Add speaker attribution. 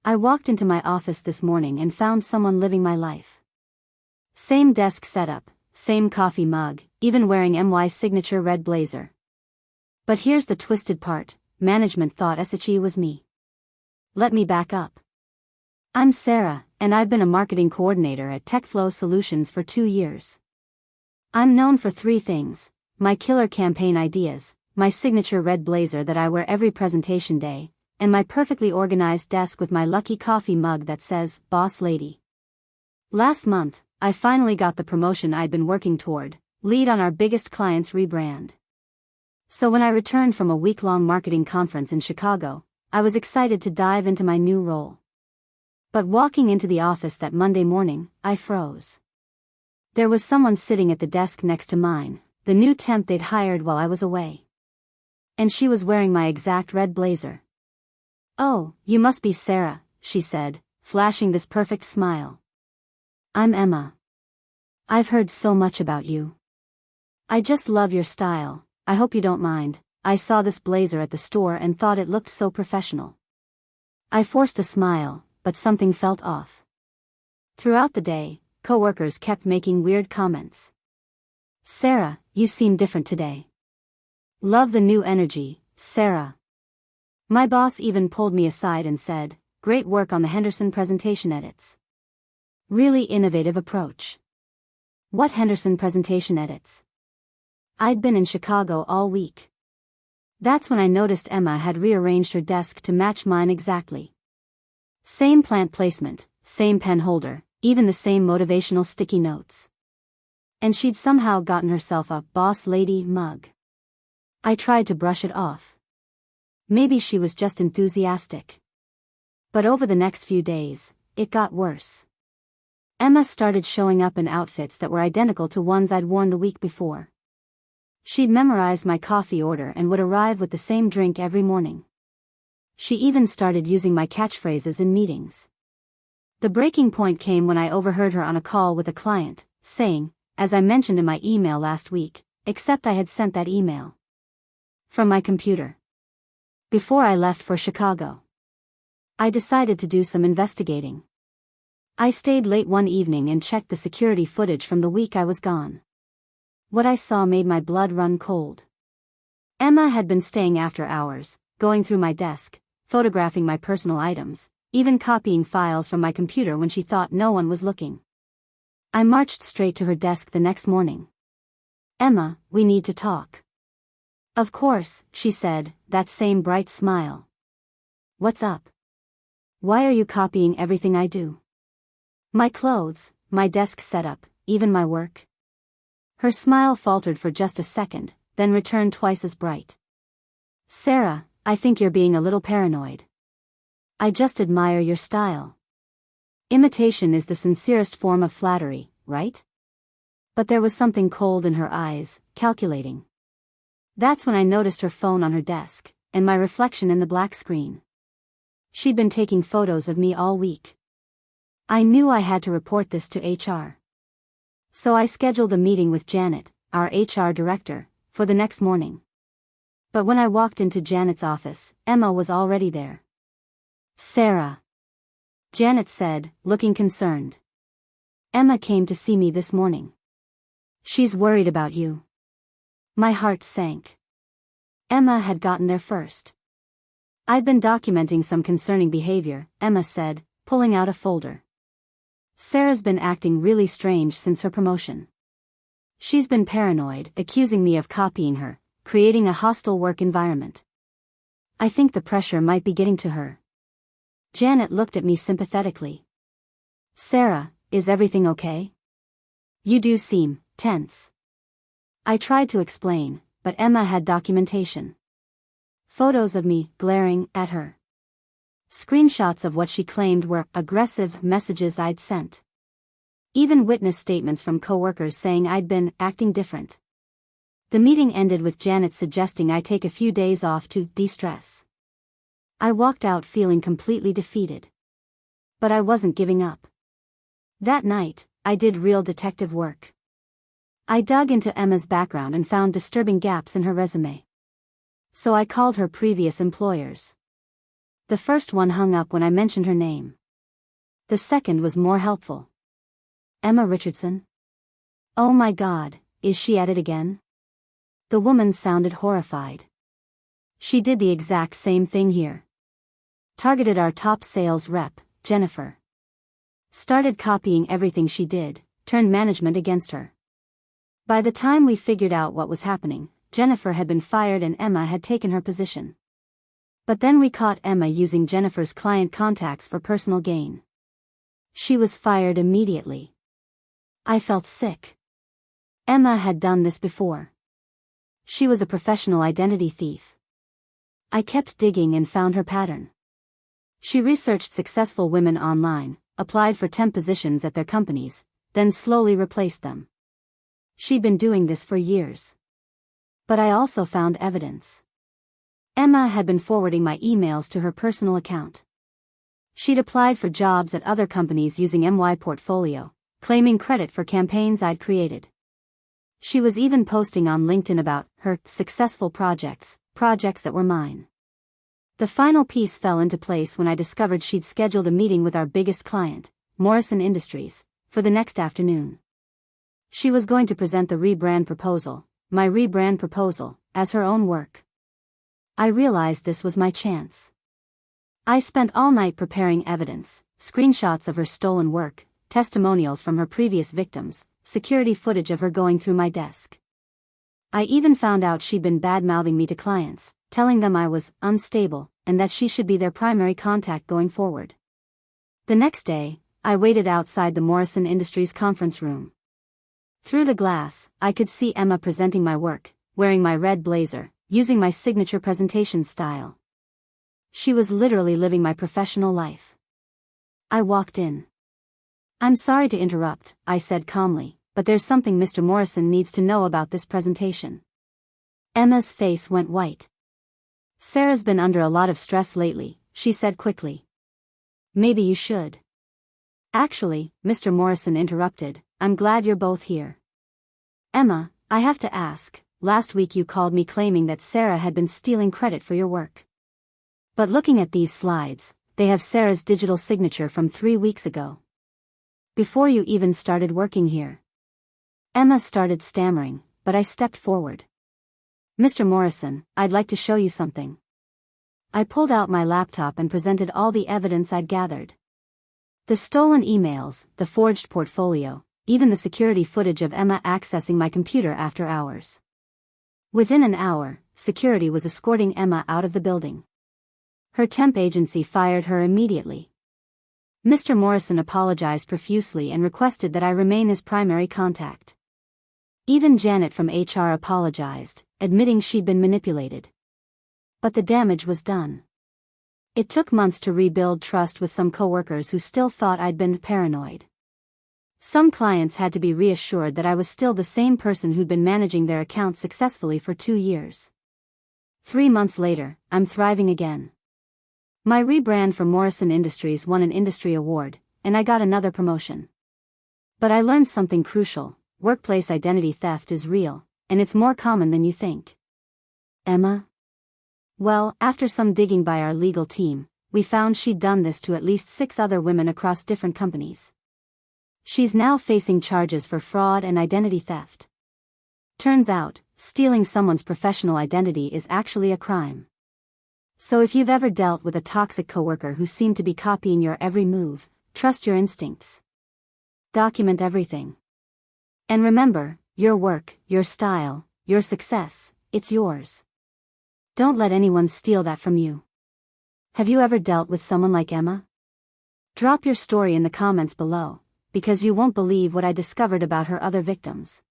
Speaker 1: I walked into my office this morning and found someone living my life. Same desk setup, same coffee mug, even wearing MY's signature red blazer. But here's the twisted part, management thought SHE was me. Let me back up. I'm Sarah, and I've been a marketing coordinator at TechFlow Solutions for 2 years. I'm known for 3 things: my killer campaign ideas, my signature red blazer that I wear every presentation day, and my perfectly organized desk with my lucky coffee mug that says, Boss Lady. Last month, I finally got the promotion I'd been working toward, lead on our biggest client's rebrand. So when I returned from a week-long marketing conference in Chicago, I was excited to dive into my new role. But walking into the office that Monday morning, I froze. There was someone sitting at the desk next to mine, the new temp they'd hired while I was away. And she was wearing my exact red blazer. "Oh, you must be Sarah," she said, flashing this perfect smile. "I'm Emma. I've heard so much about you. I just love your style. I hope you don't mind. I saw this blazer at the store and thought it looked so professional." I forced a smile, but something felt off. Throughout the day, coworkers kept making weird comments. "Sarah, you seem different today. Love the new energy, Sarah." My boss even pulled me aside and said, "Great work on the Henderson presentation edits. Really innovative approach." What Henderson presentation edits? I'd been in Chicago all week. That's when I noticed Emma had rearranged her desk to match mine exactly. Same plant placement, same pen holder, even the same motivational sticky notes. And she'd somehow gotten herself a Boss Lady mug. I tried to brush it off. Maybe she was just enthusiastic. But over the next few days, it got worse. Emma started showing up in outfits that were identical to ones I'd worn the week before. She'd memorized my coffee order and would arrive with the same drink every morning. She even started using my catchphrases in meetings. The breaking point came when I overheard her on a call with a client, saying, as I mentioned in my email last week, except I had sent that email from my computer before I left for Chicago. I decided to do some investigating. I stayed late one evening and checked the security footage from the week I was gone. What I saw made my blood run cold. Emma had been staying after hours, going through my desk, photographing my personal items, even copying files from my computer when she thought no one was looking. I marched straight to her desk the next morning. "Emma, we need to talk." "Of course," she said, that same bright smile. "What's up? Why are you copying everything I do? My clothes, my desk setup, even my work?" Her smile faltered for just a second, then returned twice as bright. "Sarah, I think you're being a little paranoid. I just admire your style. Imitation is the sincerest form of flattery, right?" But there was something cold in her eyes, calculating. That's when I noticed her phone on her desk, and my reflection in the black screen. She'd been taking photos of me all week. I knew I had to report this to HR. So I scheduled a meeting with Janet, our HR director, for the next morning. But when I walked into Janet's office, Emma was already there. "Sarah," Janet said, looking concerned. "Emma came to see me this morning. She's worried about you." My heart sank. Emma had gotten there first. "I've been documenting some concerning behavior," Emma said, pulling out a folder. "Sarah's been acting really strange since her promotion. She's been paranoid, accusing me of copying her, creating a hostile work environment. I think the pressure might be getting to her." Janet looked at me sympathetically. "Sarah, is everything okay? You do seem tense." I tried to explain, but Emma had documentation. Photos of me glaring at her. Screenshots of what she claimed were aggressive messages I'd sent. Even witness statements from coworkers saying I'd been acting different. The meeting ended with Janet suggesting I take a few days off to de-stress. I walked out feeling completely defeated. But I wasn't giving up. That night, I did real detective work. I dug into Emma's background and found disturbing gaps in her resume. So I called her previous employers. The first one hung up when I mentioned her name. The second was more helpful. Emma Richardson? Oh my God, is she at it again? The woman sounded horrified. She did the exact same thing here. Targeted our top sales rep, Jennifer. Started copying everything she did, turned management against her. By the time we figured out what was happening, Jennifer had been fired and Emma had taken her position. But then we caught Emma using Jennifer's client contacts for personal gain. She was fired immediately. I felt sick. Emma had done this before. She was a professional identity thief. I kept digging and found her pattern. She researched successful women online, applied for temp positions at their companies, then slowly replaced them. She'd been doing this for years. But I also found evidence. Emma had been forwarding my emails to her personal account. She'd applied for jobs at other companies using my portfolio, claiming credit for campaigns I'd created. She was even posting on LinkedIn about her successful projects that were mine. The final piece fell into place when I discovered she'd scheduled a meeting with our biggest client, Morrison Industries, for the next afternoon. She was going to present the rebrand proposal, my rebrand proposal, as her own work. I realized this was my chance. I spent all night preparing evidence, screenshots of her stolen work, testimonials from her previous victims, security footage of her going through my desk. I even found out she'd been bad-mouthing me to clients, telling them I was unstable, and that she should be their primary contact going forward. The next day, I waited outside the Morrison Industries conference room. Through the glass, I could see Emma presenting my work, wearing my red blazer, using my signature presentation style. She was literally living my professional life. I walked in. "I'm sorry to interrupt," I said calmly, "but there's something Mr. Morrison needs to know about this presentation." Emma's face went white. "Sarah's been under a lot of stress lately," she said quickly. "Maybe you should." "Actually," Mr. Morrison interrupted, "I'm glad you're both here. Emma, I have to ask, last week you called me claiming that Sarah had been stealing credit for your work. But looking at these slides, they have Sarah's digital signature from 3 weeks ago. Before you even started working here." Emma started stammering, but I stepped forward. "Mr. Morrison, I'd like to show you something." I pulled out my laptop and presented all the evidence I'd gathered. The stolen emails, the forged portfolio, even the security footage of Emma accessing my computer after hours. Within an hour, security was escorting Emma out of the building. Her temp agency fired her immediately. Mr. Morrison apologized profusely and requested that I remain his primary contact. Even Janet from HR apologized, admitting she'd been manipulated. But the damage was done. It took months to rebuild trust with some coworkers who still thought I'd been paranoid. Some clients had to be reassured that I was still the same person who'd been managing their accounts successfully for 2 years. 3 months later, I'm thriving again. My rebrand for Morrison Industries won an industry award, and I got another promotion. But I learned something crucial: workplace identity theft is real, and it's more common than you think. Emma? Well, after some digging by our legal team, we found she'd done this to at least 6 other women across different companies. She's now facing charges for fraud and identity theft. Turns out, stealing someone's professional identity is actually a crime. So if you've ever dealt with a toxic coworker who seemed to be copying your every move, trust your instincts. Document everything. And remember, your work, your style, your success, it's yours. Don't let anyone steal that from you. Have you ever dealt with someone like Emma? Drop your story in the comments below, because you won't believe what I discovered about her other victims.